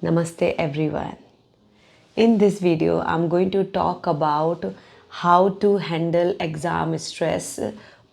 Namaste everyone. In this video, I'm going to talk about how to handle exam stress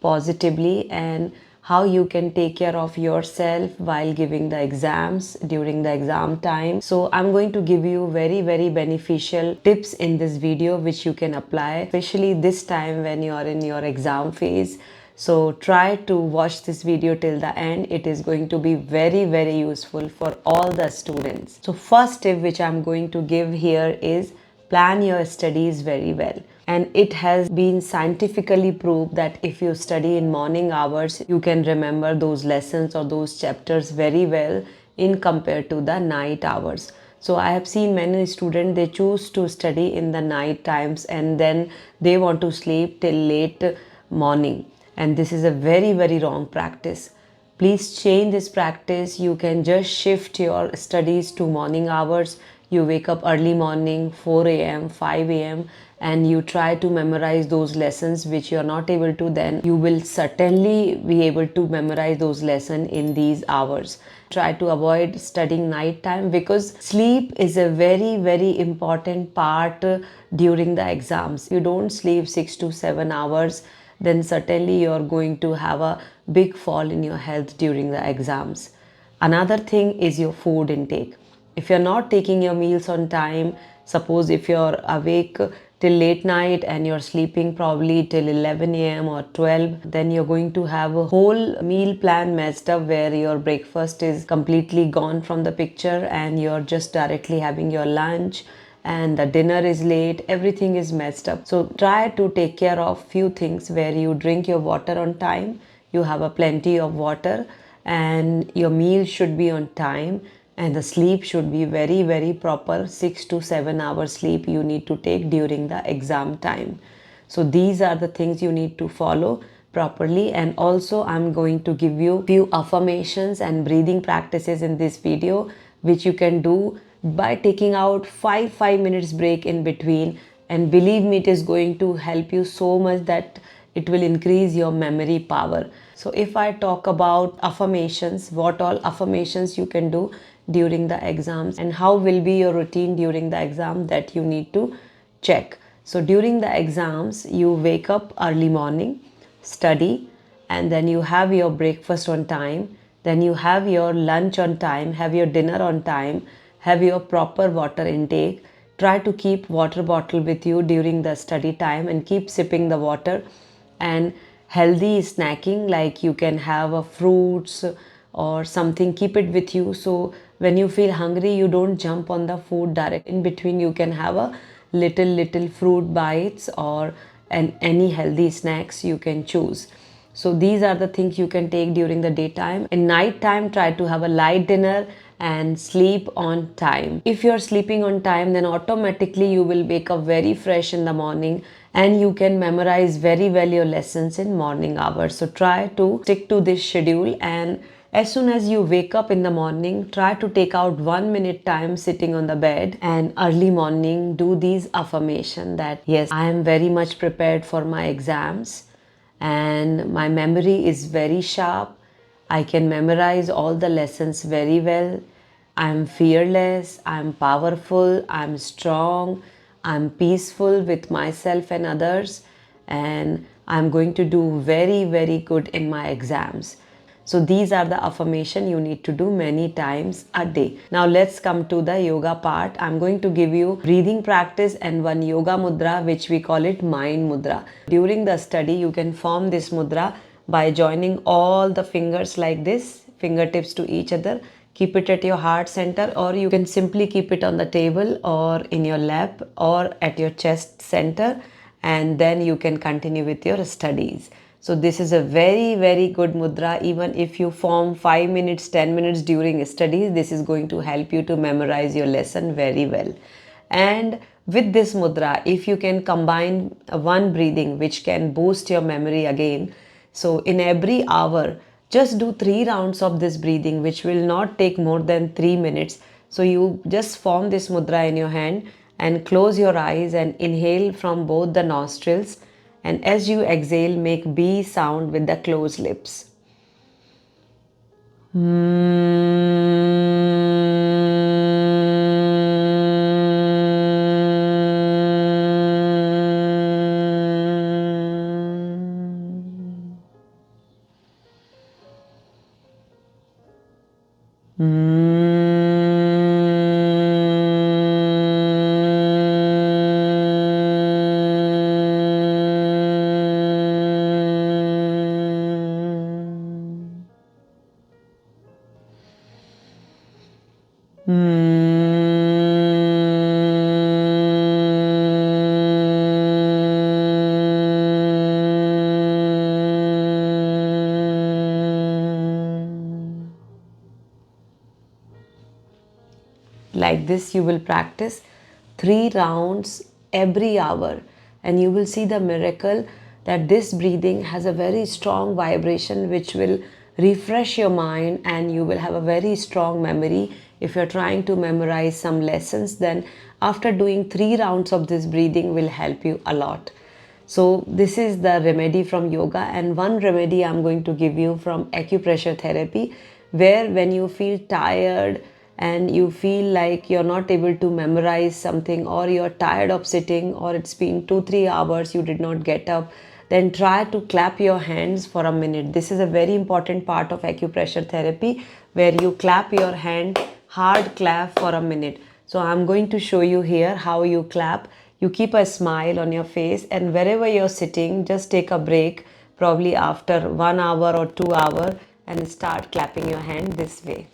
positively and how you can take care of yourself while giving the exams during the exam time. So I'm going to give you very beneficial tips in this video which you can apply, especially this time when you are in your exam phase. So try to watch this video till the end. It is going to be very useful for all the students. So first tip which I'm going to give here is plan your studies very well. And it has been scientifically proved that if you study in morning hours, you can remember those lessons or those chapters very well in compared to the night hours. So I have seen many students, they choose to study in the night times and then they want to sleep till late morning, and this is a very wrong practice. Please change this practice. You can just shift your studies to morning hours. You wake up early morning 4 a.m., 5 a.m., and you try to memorize those lessons which you are not able to, then you will certainly be able to memorize those lessons in these hours. Try to avoid studying night time because sleep is a very important part during the exams. You don't sleep 6 to 7 hours, then certainly you're going to have a big fall in your health during the exams. Another thing is your food intake. If you're not taking your meals on time, suppose if you're awake till late night and you're sleeping probably till 11 a.m. or 12, then you're going to have a whole meal plan messed up where your breakfast is completely gone from the picture and you're just directly having your lunch and the dinner is late, everything is messed up. So try to take care of few things where you drink your water on time, you have a plenty of water, and your meal should be on time, and the sleep should be very proper. 6 to 7 hours sleep you need to take during the exam time. So these are the things you need to follow properly. And also I'm going to give you few affirmations and breathing practices in this video which you can do by taking out 5 minutes break in between, and believe me, it is going to help you so much that it will increase your memory power. So if I talk about affirmations, what all affirmations you can do during the exams and how will be your routine during the exam, that you need to check. So during the exams, you wake up early morning, study, and then you have your breakfast on time, then you have your lunch on time, have your dinner on time, have your proper water intake. Try to keep water bottle with you during the study time and keep sipping the water. And healthy snacking, like you can have a fruits or something, keep it with you, so when you feel hungry you don't jump on the food direct. In between you can have a little fruit bites or any healthy snacks you can choose. So these are the things you can take during the daytime. In night time, try to have a light dinner and sleep on time. If you're sleeping on time, then automatically you will wake up very fresh in the morning and you can memorize very well your lessons in morning hours. So try to stick to this schedule, and as soon as you wake up in the morning, try to take out 1 minute time sitting on the bed and early morning do these affirmation that yes, I am very much prepared for my exams and my memory is very sharp. I can memorize all the lessons very well. I'm fearless, I'm powerful, I'm strong, I'm peaceful with myself and others, and I'm going to do very good in my exams. So these are the affirmation you need to do many times a day. Now let's come to the yoga part. I'm going to give you breathing practice and one yoga mudra which we call it mind mudra. During the study you can form this mudra by joining all the fingers like this, fingertips to each other. Keep it at your heart center, or you can simply keep it on the table or in your lap or at your chest center, and then you can continue with your studies. So this is a very good mudra. Even if you form 5 minutes, 10 minutes during studies, this is going to help you to memorize your lesson very well. And with this mudra, if you can combine one breathing which can boost your memory again, so in every hour, just do 3 rounds of this breathing, which will not take more than 3 minutes. So you just form this mudra in your hand and close your eyes and inhale from both the nostrils. And as you exhale, make B sound with the closed lips. Like this, you will practice 3 rounds every hour, and you will see the miracle that this breathing has a very strong vibration which will refresh your mind, and you will have a very strong memory. If you're trying to memorize some lessons, then after doing 3 rounds of this breathing will help you a lot. So this is the remedy from yoga, and one remedy I'm going to give you from acupressure therapy, where when you feel tired and you feel like you're not able to memorize something, or you're tired of sitting, or it's been 2-3 hours you did not get up, then try to clap your hands for a minute. This is a very important part of acupressure therapy, where you clap your hand, hard clap for a minute. So I'm going to show you here how you clap. You keep a smile on your face, and wherever you're sitting, just take a break, probably after 1 hour or 2 hours, and start clapping your hand this way.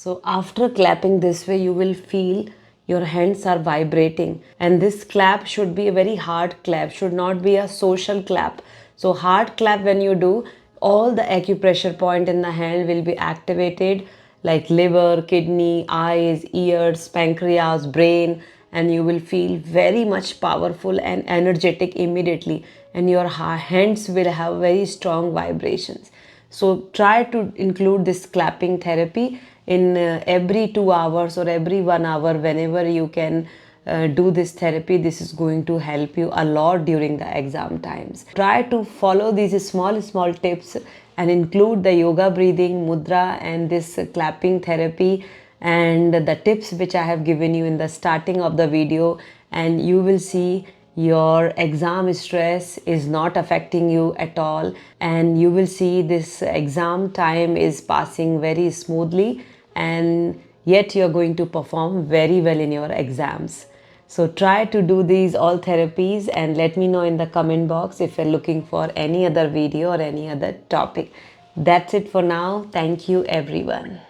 So after clapping this way, you will feel your hands are vibrating, and this clap should be a very hard clap, should not be a social clap. So hard clap, when you do, all the acupressure point in the hand will be activated, like liver, kidney, eyes, ears, pancreas, brain, and you will feel very much powerful and energetic immediately, and your hands will have very strong vibrations. So try to include this clapping therapy in every 2 hours or every 1 hour, whenever you can do this therapy. This is going to help you a lot during the exam times. Try to follow these small tips and include the yoga breathing, mudra, and this clapping therapy, and the tips which I have given you in the starting of the video, and you will see your exam stress is not affecting you at all, and you will see this exam time is passing very smoothly, and yet you're going to perform very well in your exams. So try to do these all therapies, and let me know in the comment box if you're looking for any other video or any other topic. That's it for now. Thank you everyone.